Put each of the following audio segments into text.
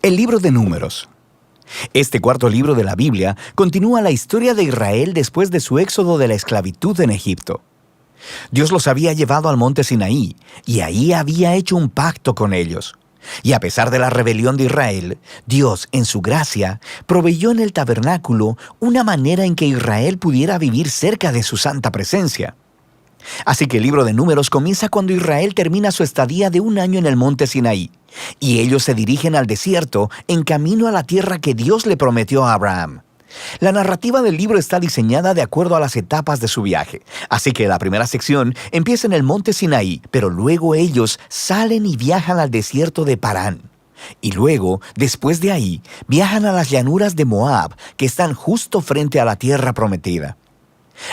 El libro de Números. Este cuarto libro de la Biblia continúa la historia de Israel después de su éxodo de la esclavitud en Egipto. Dios los había llevado al monte Sinaí y ahí había hecho un pacto con ellos. Y a pesar de la rebelión de Israel, Dios, en su gracia, proveyó en el tabernáculo una manera en que Israel pudiera vivir cerca de su santa presencia. Así que el libro de Números comienza cuando Israel termina su estadía de 1 año en el monte Sinaí, y ellos se dirigen al desierto en camino a la tierra que Dios le prometió a Abraham. La narrativa del libro está diseñada de acuerdo a las etapas de su viaje, así que la primera sección empieza en el monte Sinaí, pero luego ellos salen y viajan al desierto de Parán. Y luego, después de ahí, viajan a las llanuras de Moab, que están justo frente a la tierra prometida.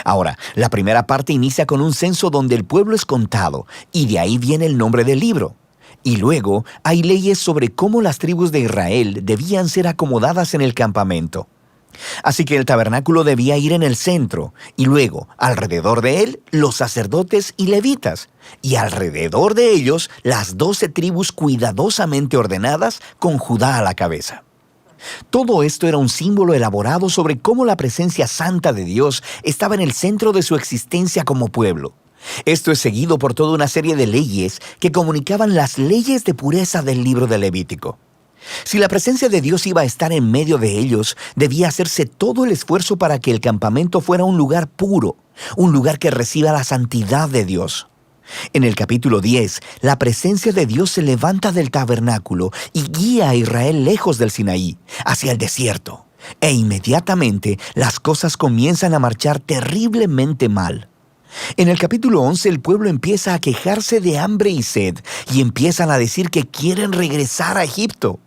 Ahora, la primera parte inicia con un censo donde el pueblo es contado, y de ahí viene el nombre del libro. Y luego hay leyes sobre cómo las tribus de Israel debían ser acomodadas en el campamento. Así que el tabernáculo debía ir en el centro, y luego, alrededor de él, los sacerdotes y levitas, y alrededor de ellos, las 12 tribus cuidadosamente ordenadas con Judá a la cabeza. Todo esto era un símbolo elaborado sobre cómo la presencia santa de Dios estaba en el centro de su existencia como pueblo. Esto es seguido por toda una serie de leyes que comunicaban las leyes de pureza del libro de Levítico. Si la presencia de Dios iba a estar en medio de ellos, debía hacerse todo el esfuerzo para que el campamento fuera un lugar puro, un lugar que reciba la santidad de Dios. En el capítulo 10, la presencia de Dios se levanta del tabernáculo y guía a Israel lejos del Sinaí, hacia el desierto. E inmediatamente las cosas comienzan a marchar terriblemente mal. En el capítulo 11 el pueblo empieza a quejarse de hambre y sed y empiezan a decir que quieren regresar a Egipto.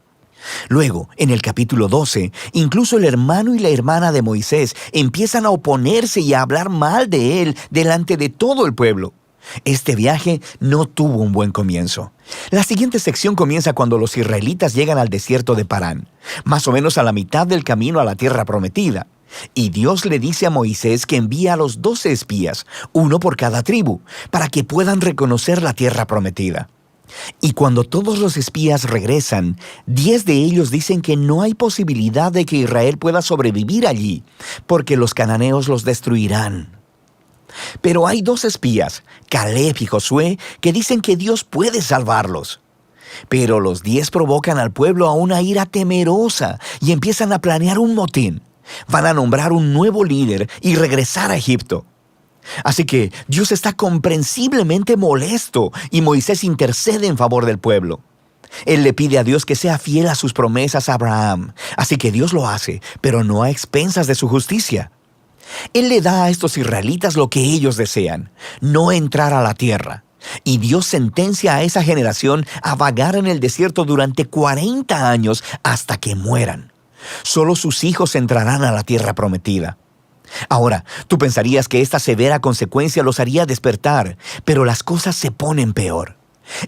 Luego, en el capítulo 12, incluso el hermano y la hermana de Moisés empiezan a oponerse y a hablar mal de él delante de todo el pueblo. Este viaje no tuvo un buen comienzo. La siguiente sección comienza cuando los israelitas llegan al desierto de Parán, más o menos a la mitad del camino a la tierra prometida. Y Dios le dice a Moisés que envía a los 12 espías, uno por cada tribu, para que puedan reconocer la tierra prometida. Y cuando todos los espías regresan, 10 de ellos dicen que no hay posibilidad de que Israel pueda sobrevivir allí, porque los cananeos los destruirán. Pero hay 2 espías, Caleb y Josué, que dicen que Dios puede salvarlos. Pero los 10 provocan al pueblo a una ira temerosa y empiezan a planear un motín. Van a nombrar un nuevo líder y regresar a Egipto. Así que Dios está comprensiblemente molesto y Moisés intercede en favor del pueblo. Él le pide a Dios que sea fiel a sus promesas a Abraham. Así que Dios lo hace, pero no a expensas de su justicia. Él le da a estos israelitas lo que ellos desean, no entrar a la tierra. Y Dios sentencia a esa generación a vagar en el desierto durante 40 años hasta que mueran. Solo sus hijos entrarán a la tierra prometida. Ahora, tú pensarías que esta severa consecuencia los haría despertar, pero las cosas se ponen peor.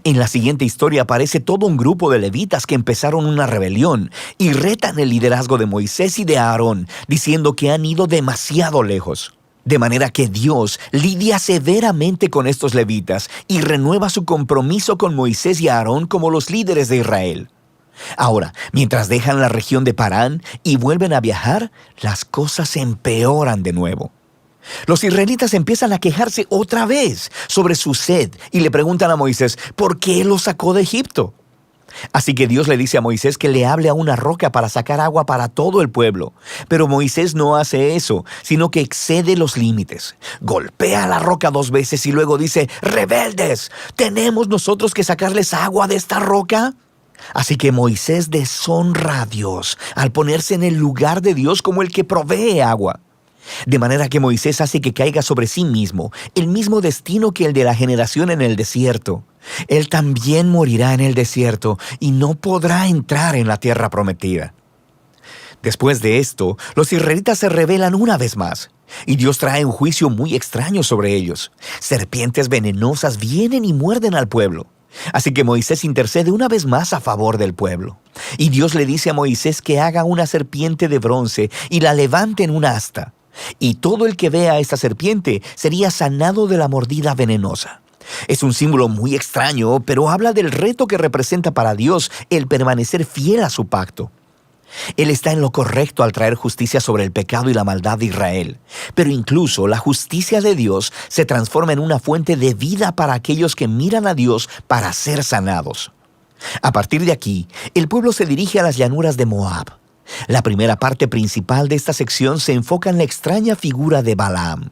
En la siguiente historia aparece todo un grupo de levitas que empezaron una rebelión y retan el liderazgo de Moisés y de Aarón, diciendo que han ido demasiado lejos. De manera que Dios lidia severamente con estos levitas y renueva su compromiso con Moisés y Aarón como los líderes de Israel. Ahora, mientras dejan la región de Parán y vuelven a viajar, las cosas se empeoran de nuevo. Los israelitas empiezan a quejarse otra vez sobre su sed y le preguntan a Moisés por qué los sacó de Egipto. Así que Dios le dice a Moisés que le hable a una roca para sacar agua para todo el pueblo. Pero Moisés no hace eso, sino que excede los límites. Golpea la roca 2 veces y luego dice: «¡Rebeldes! ¿Tenemos nosotros que sacarles agua de esta roca?». Así que Moisés deshonra a Dios al ponerse en el lugar de Dios como el que provee agua. De manera que Moisés hace que caiga sobre sí mismo el mismo destino que el de la generación en el desierto. Él también morirá en el desierto y no podrá entrar en la tierra prometida. Después de esto, los israelitas se rebelan una vez más, y Dios trae un juicio muy extraño sobre ellos. Serpientes venenosas vienen y muerden al pueblo. Así que Moisés intercede una vez más a favor del pueblo. Y Dios le dice a Moisés que haga una serpiente de bronce y la levante en una asta. Y todo el que vea a esta serpiente sería sanado de la mordida venenosa. Es un símbolo muy extraño, pero habla del reto que representa para Dios el permanecer fiel a su pacto. Él está en lo correcto al traer justicia sobre el pecado y la maldad de Israel, pero incluso la justicia de Dios se transforma en una fuente de vida para aquellos que miran a Dios para ser sanados. A partir de aquí, el pueblo se dirige a las llanuras de Moab. La primera parte principal de esta sección se enfoca en la extraña figura de Balaam.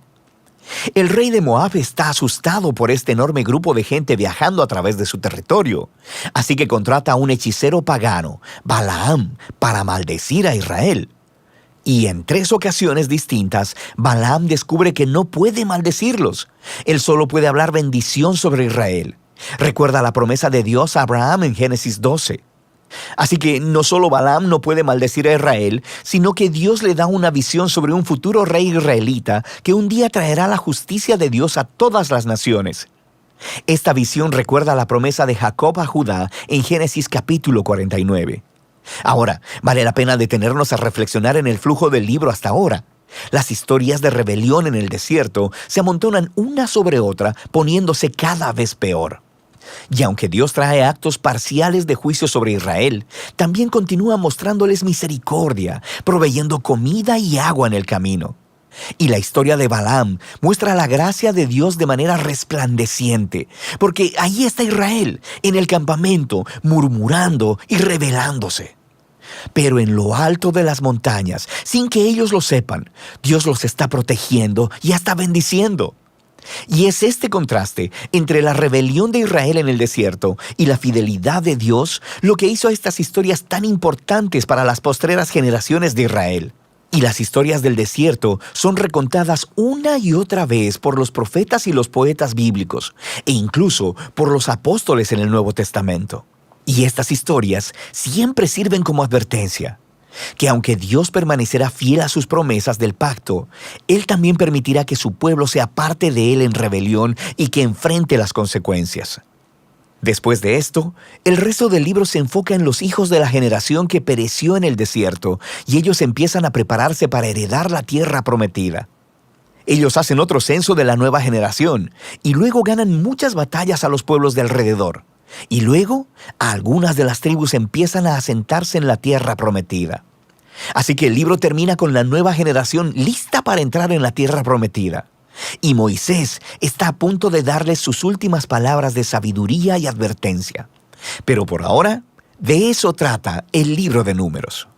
El rey de Moab está asustado por este enorme grupo de gente viajando a través de su territorio, así que contrata a un hechicero pagano, Balaam, para maldecir a Israel. Y en 3 ocasiones distintas, Balaam descubre que no puede maldecirlos. Él solo puede hablar bendición sobre Israel. Recuerda la promesa de Dios a Abraham en Génesis 12. Así que no solo Balaam no puede maldecir a Israel, sino que Dios le da una visión sobre un futuro rey israelita que un día traerá la justicia de Dios a todas las naciones. Esta visión recuerda la promesa de Jacob a Judá en Génesis capítulo 49. Ahora, vale la pena detenernos a reflexionar en el flujo del libro hasta ahora. Las historias de rebelión en el desierto se amontonan una sobre otra, poniéndose cada vez peor. Y aunque Dios trae actos parciales de juicio sobre Israel, también continúa mostrándoles misericordia, proveyendo comida y agua en el camino. Y la historia de Balaam muestra la gracia de Dios de manera resplandeciente, porque ahí está Israel, en el campamento, murmurando y rebelándose. Pero en lo alto de las montañas, sin que ellos lo sepan, Dios los está protegiendo y hasta bendiciendo. Y es este contraste entre la rebelión de Israel en el desierto y la fidelidad de Dios lo que hizo a estas historias tan importantes para las postreras generaciones de Israel. Y las historias del desierto son recontadas una y otra vez por los profetas y los poetas bíblicos, e incluso por los apóstoles en el Nuevo Testamento. Y estas historias siempre sirven como advertencia, que aunque Dios permanecerá fiel a sus promesas del pacto, Él también permitirá que su pueblo sea parte de Él en rebelión y que enfrente las consecuencias. Después de esto, el resto del libro se enfoca en los hijos de la generación que pereció en el desierto, y ellos empiezan a prepararse para heredar la tierra prometida. Ellos hacen otro censo de la nueva generación, y luego ganan muchas batallas a los pueblos de alrededor. Y luego, algunas de las tribus empiezan a asentarse en la tierra prometida. Así que el libro termina con la nueva generación lista para entrar en la tierra prometida. Y Moisés está a punto de darles sus últimas palabras de sabiduría y advertencia. Pero por ahora, de eso trata el libro de Números.